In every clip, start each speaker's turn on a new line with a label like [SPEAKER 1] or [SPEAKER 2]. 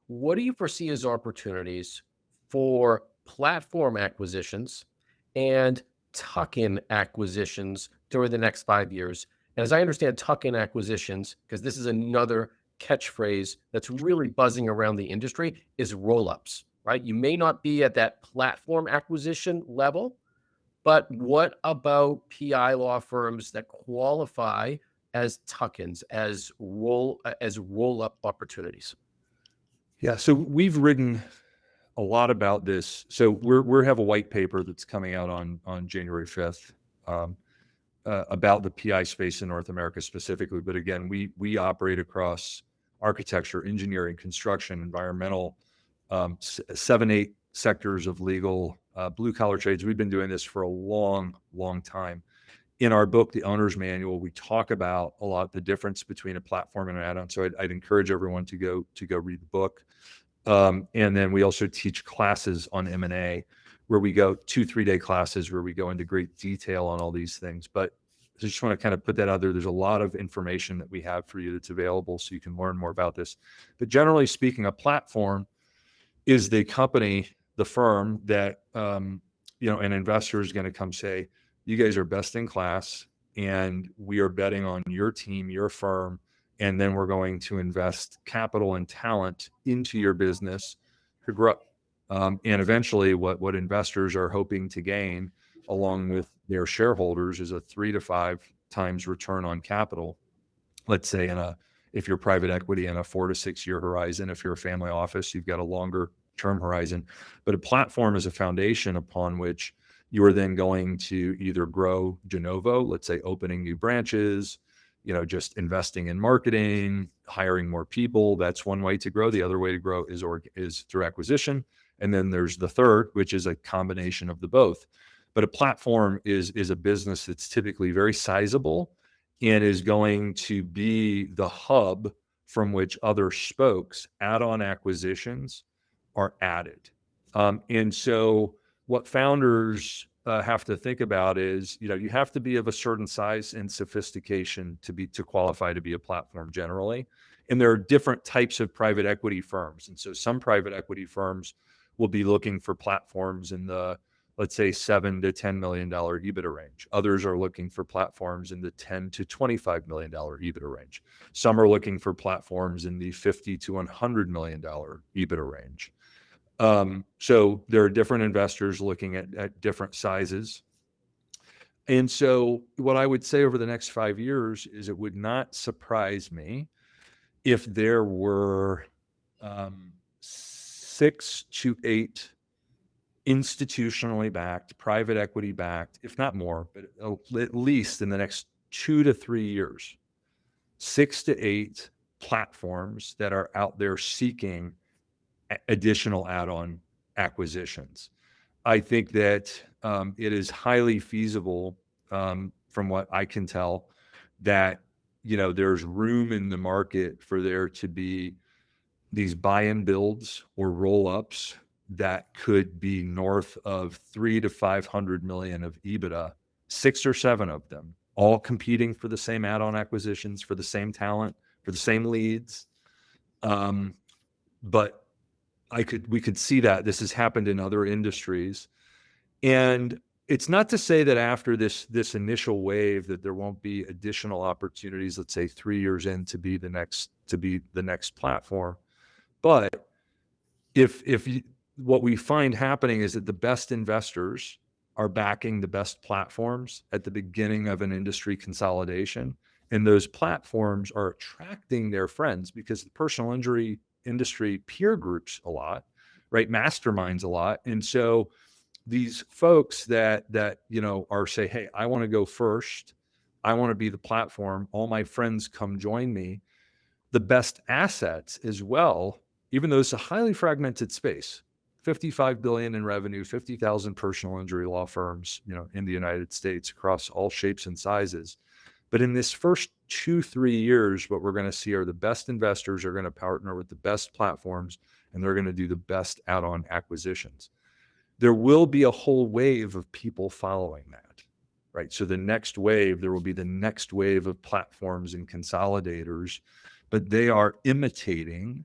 [SPEAKER 1] What do you foresee as opportunities for platform acquisitions and tuck-in acquisitions during the next 5 years? And as I understand tuck-in acquisitions, because this is another catchphrase that's really buzzing around the industry, is roll-ups, right? You may not be at that platform acquisition level, but what about PI law firms that qualify as tuck-ins, as roll-up opportunities?
[SPEAKER 2] Yeah, so we've written a lot about this. So we have a white paper that's coming out on January 5th, um, about the PI space in North America specifically. But again, we operate across architecture, engineering, construction, environmental, 7, 8 sectors of legal, blue collar trades. We've been doing this for a long, long time. In our book, The Owner's Manual, we talk about a lot the difference between a platform and an add-on. So I'd encourage everyone to go read the book. And then we also teach classes on M&A where we go 2-3 day classes where we go into great detail on all these things. But I just want to kind of put that out there. There's a lot of information that we have for you that's available so you can learn more about this. But generally speaking, a platform is the company, the firm that, an investor is going to come say, you guys are best in class and we are betting on your team, your firm, and then we're going to invest capital and talent into your business to grow. And eventually what investors are hoping to gain along with their shareholders is a 3 to 5 times return on capital. Let's say if you're private equity in a 4 to 6 year horizon, if you're a family office, you've got a longer term horizon, but a platform is a foundation upon which you are then going to either grow de novo, let's say opening new branches, just investing in marketing, hiring more people. That's one way to grow. The other way to grow is through acquisition. And then there's the third, which is a combination of the both. But a platform is a business that's typically very sizable and is going to be the hub from which other spokes, add-on acquisitions, are added. And so what founders have to think about is, you have to be of a certain size and sophistication to qualify to be a platform generally. And there are different types of private equity firms. And so some private equity firms will be looking for platforms in the, let's say, $7 to $10 million EBITDA range. Others are looking for platforms in the $10 to $25 million EBITDA range. Some are looking for platforms in the $50 to $100 million EBITDA range. So there are different investors looking at different sizes. And so what I would say over the next 5 years is it would not surprise me if there were 6 to 8 institutionally backed, private equity backed, if not more, but at least in the next 2 to 3 years, 6 to 8 platforms that are out there seeking additional add-on acquisitions. I think that it is highly feasible, from what I can tell, that there's room in the market for there to be these buy and builds or roll-ups that could be north of 300 to 500 million of EBITDA, 6 or 7 of them, all competing for the same add-on acquisitions, for the same talent, for the same leads. But we could see that this has happened in other industries. And it's not to say that after this initial wave that there won't be additional opportunities, let's say 3 years in to be the next platform. But what we find happening is that the best investors are backing the best platforms at the beginning of an industry consolidation. And those platforms are attracting their friends because the personal injury industry peer groups a lot, right? Masterminds a lot. And so these folks that are say, hey, I want to go first. I want to be the platform. All my friends come join me. The best assets as well, even though it's a highly fragmented space, 55 billion in revenue, 50,000 personal injury law firms, in the United States across all shapes and sizes. But in this first 2-3 years, what we're going to see are the best investors are going to partner with the best platforms, and they're going to do the best add-on acquisitions. There will be a whole wave of people following that, right? So there will be the next wave of platforms and consolidators, but they are imitating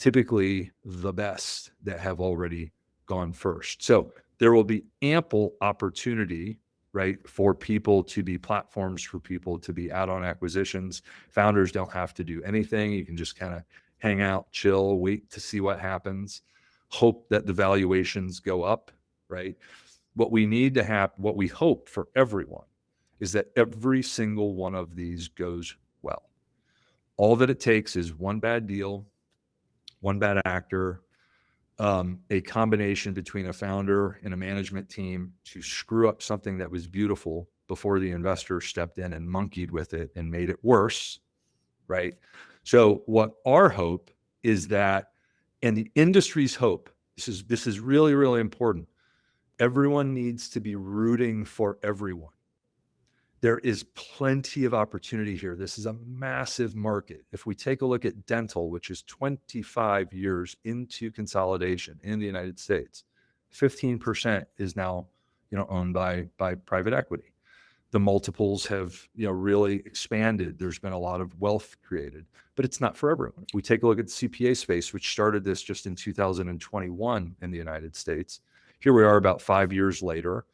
[SPEAKER 2] typically the best that have already gone first. So there will be ample opportunity, right, for people to be platforms, for people to be add-on acquisitions. Founders don't have to do anything. You can just kind of hang out, chill, wait to see what happens, hope that the valuations go up, right? What we need to have, what we hope for everyone is that every single one of these goes well. All that it takes is one bad deal, one bad actor, a combination between a founder and a management team to screw up something that was beautiful before the investor stepped in and monkeyed with it and made it worse, right? So what our hope is that, and the industry's hope, this is really, really important. Everyone needs to be rooting for everyone. There is plenty of opportunity here. This is a massive market. If we take a look at dental, which is 25 years into consolidation in the United States, 15% is now, owned by private equity. The multiples have, really expanded. There's been a lot of wealth created, but it's not for everyone. If we take a look at the CPA space, which started this just in 2021 in the United States, here we are about 5 years later.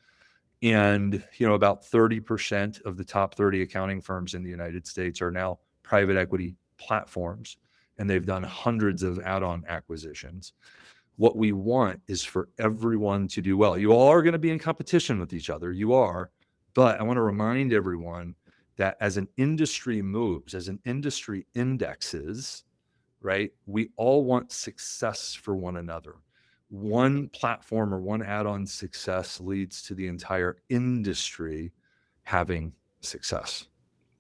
[SPEAKER 2] And, about 30% of the top 30 accounting firms in the United States are now private equity platforms, and they've done hundreds of add-on acquisitions. What we want is for everyone to do well. You all are going to be in competition with each other. You are. But I want to remind everyone that as an industry moves, as an industry indexes, right, we all want success for one another. One platform or one add-on success leads to the entire industry having success.